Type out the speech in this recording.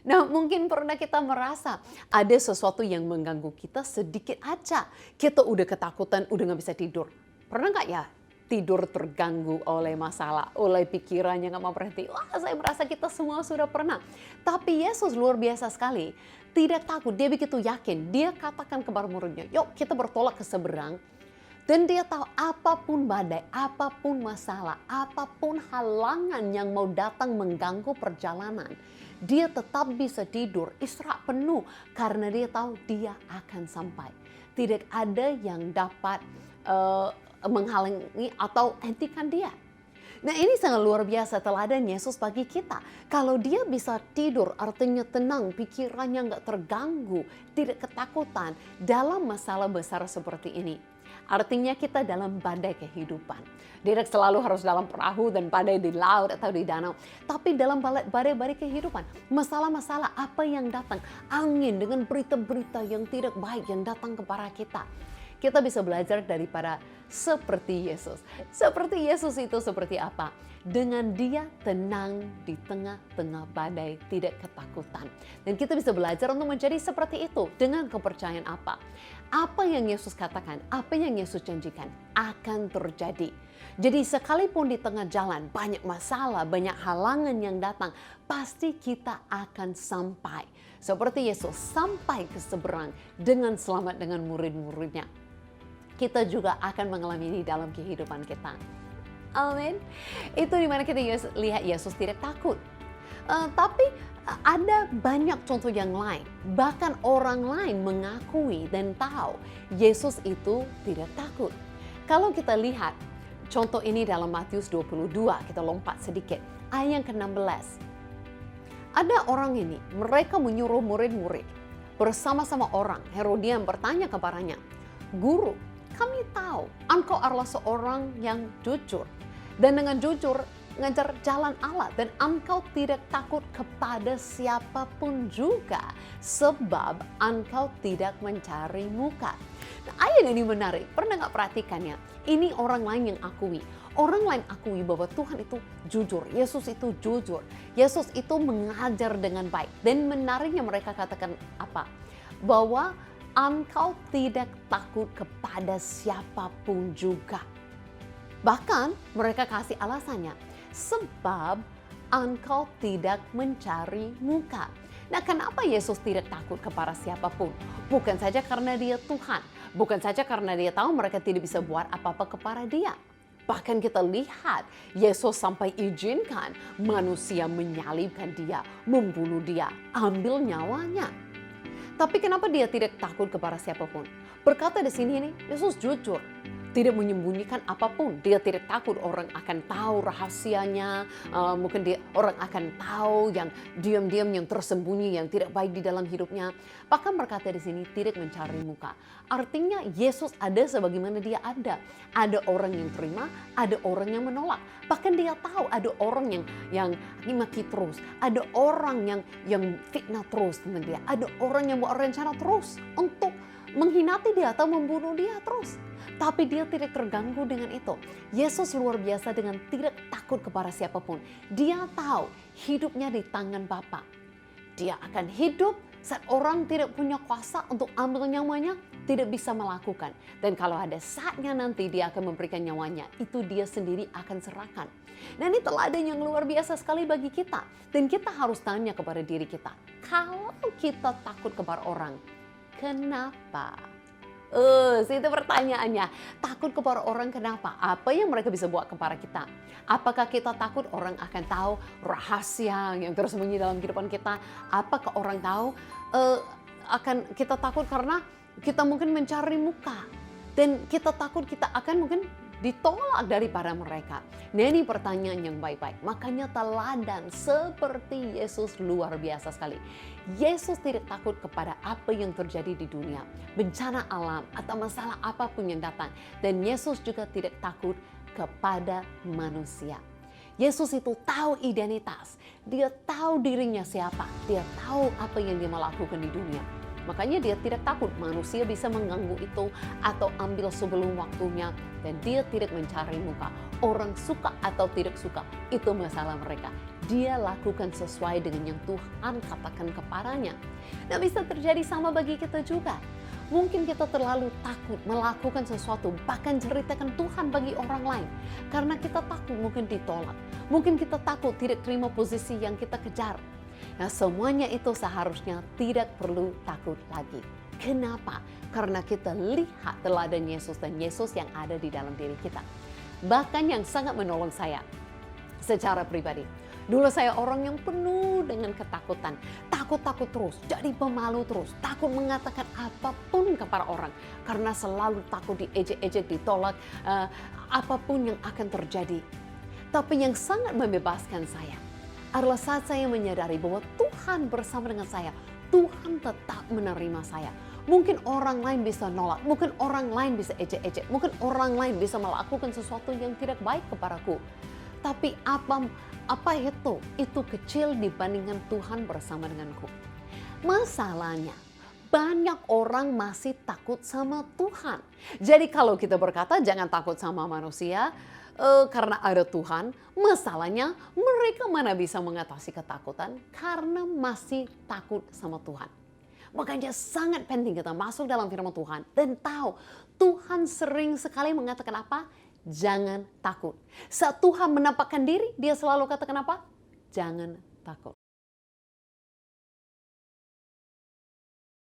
Nah, mungkin pernah kita merasa ada sesuatu yang mengganggu kita sedikit aja. Kita udah ketakutan, udah nggak bisa tidur. Pernah nggak ya tidur terganggu oleh masalah, oleh pikiran yang nggak mau berhenti? Wah, saya merasa kita semua sudah pernah. Tapi Yesus luar biasa sekali. Tidak takut, dia begitu yakin. Dia katakan kepada muridnya, yuk kita bertolak ke seberang. Dan dia tahu apapun badai, apapun masalah, apapun halangan yang mau datang mengganggu perjalanan, dia tetap bisa tidur, istirahat penuh karena dia tahu dia akan sampai. Tidak ada yang dapat menghalangi atau hentikan dia. Nah, ini sangat luar biasa teladan Yesus bagi kita. Kalau dia bisa tidur artinya tenang, pikirannya nggak terganggu, tidak ketakutan dalam masalah besar seperti ini. Artinya kita dalam badai kehidupan. Tidak selalu harus dalam perahu dan badai di laut atau di danau. Tapi dalam badai-badai kehidupan. Masalah-masalah apa yang datang. Angin dengan berita-berita yang tidak baik yang datang kepada kita. Kita bisa belajar daripada seperti Yesus. Seperti Yesus itu seperti apa? Dengan dia tenang di tengah-tengah badai, tidak ketakutan. Dan kita bisa belajar untuk menjadi seperti itu dengan kepercayaan apa? Apa yang Yesus katakan, apa yang Yesus janjikan akan terjadi. Jadi sekalipun di tengah jalan banyak masalah, banyak halangan yang datang, pasti kita akan sampai. Seperti Yesus sampai ke seberang dengan selamat dengan murid-muridnya. Kita juga akan mengalami ini dalam kehidupan kita. Amin. Itu dimana kita lihat Yesus tidak takut. Tapi ada banyak contoh yang lain. Bahkan orang lain mengakui dan tahu Yesus itu tidak takut. Kalau kita lihat contoh ini dalam Matius 22, kita lompat sedikit. Ayat yang ke-16. Ada orang ini, mereka menyuruh murid-murid bersama-sama orang. Herodian bertanya kepadanya, "Guru, kami tahu engkau adalah seorang yang jujur dan dengan jujur mengajar jalan Allah dan engkau tidak takut kepada siapapun juga sebab engkau tidak mencari muka." Nah, ayat ini menarik. Pernah nggak perhatikannya? Ini orang lain yang akui. Orang lain akui bahwa Tuhan itu jujur. Yesus itu jujur. Yesus itu mengajar dengan baik. Dan menariknya mereka katakan apa? Bahwa engkau tidak takut kepada siapapun juga. Bahkan mereka kasih alasannya, sebab engkau tidak mencari muka. Nah, kenapa Yesus tidak takut kepada siapapun? Bukan saja karena dia Tuhan. Bukan saja karena dia tahu mereka tidak bisa buat apa-apa kepada dia. Bahkan kita lihat Yesus sampai izinkan manusia menyalibkan dia, membunuh dia, ambil nyawanya. Tapi kenapa dia tidak takut kepada siapapun? Berkata di sini nih, Yesus jujur. Tidak menyembunyikan apapun. Dia tidak takut orang akan tahu rahasianya. Mungkin orang akan tahu yang diam-diam, yang tersembunyi, yang tidak baik di dalam hidupnya. Bahkan berkata di sini tidak mencari muka. Artinya Yesus ada sebagaimana dia ada. Ada orang yang terima, ada orang yang menolak. Bahkan dia tahu ada orang yang maki terus. Ada orang yang fitnah terus tentang dia. Ada orang yang buat rencana terus untuk menghinati dia atau membunuh dia terus. Tapi dia tidak terganggu dengan itu. Yesus luar biasa dengan tidak takut kepada siapapun. Dia tahu hidupnya di tangan Bapa. Dia akan hidup saat orang tidak punya kuasa untuk ambil nyawanya, tidak bisa melakukan. Dan kalau ada saatnya nanti dia akan memberikan nyawanya, itu dia sendiri akan serahkan. Nah, ini teladan yang luar biasa sekali bagi kita. Dan kita harus tanya kepada diri kita, kalau kita takut kepada orang, kenapa? Itu pertanyaannya. Takut kepada orang kenapa? Apa yang mereka bisa buat kepada kita? Apakah kita takut orang akan tahu rahasia yang tersembunyi dalam kehidupan kita? Apakah orang tahu akan kita takut karena kita mungkin mencari muka? Dan kita takut kita akan mungkin ditolak daripada mereka. Nah, ini pertanyaan yang baik-baik. Makanya teladan seperti Yesus luar biasa sekali. Yesus tidak takut kepada apa yang terjadi di dunia. Bencana alam atau masalah apapun yang datang. Dan Yesus juga tidak takut kepada manusia. Yesus itu tahu identitas. Dia tahu dirinya siapa. Dia tahu apa yang dia mau lakukan di dunia. Makanya dia tidak takut manusia bisa mengganggu itu atau ambil sebelum waktunya. Dan dia tidak mencari muka. Orang suka atau tidak suka, itu masalah mereka. dia lakukan sesuai dengan yang Tuhan katakan kepadanya. Nah, bisa terjadi sama bagi kita juga. Mungkin kita terlalu takut melakukan sesuatu, bahkan ceritakan Tuhan bagi orang lain. Karena kita takut mungkin ditolak. Mungkin kita takut tidak terima posisi yang kita kejar. Nah, semuanya itu seharusnya tidak perlu takut lagi. Kenapa? Karena kita lihat teladan Yesus dan Yesus yang ada di dalam diri kita. Bahkan yang sangat menolong saya secara pribadi. Dulu saya orang yang penuh dengan ketakutan. Takut-takut terus, jadi pemalu terus. Takut mengatakan apapun kepada orang. Karena selalu takut diejek-ejek, ditolak, apapun yang akan terjadi. Tapi yang sangat membebaskan saya adalah saat saya menyadari bahwa Tuhan bersama dengan saya. Tuhan tetap menerima saya. Mungkin orang lain bisa nolak, mungkin orang lain bisa ejek-ejek, mungkin orang lain bisa melakukan sesuatu yang tidak baik kepadaku. Tapi apa itu kecil dibandingkan Tuhan bersama denganku. Masalahnya, banyak orang masih takut sama Tuhan. Jadi kalau kita berkata jangan takut sama manusia, karena ada Tuhan, masalahnya mereka mana bisa mengatasi ketakutan karena masih takut sama Tuhan. Makanya sangat penting kita masuk dalam firman Tuhan dan tahu Tuhan sering sekali mengatakan apa? Jangan takut. Saat Tuhan menampakkan diri, dia selalu katakan apa? Jangan takut.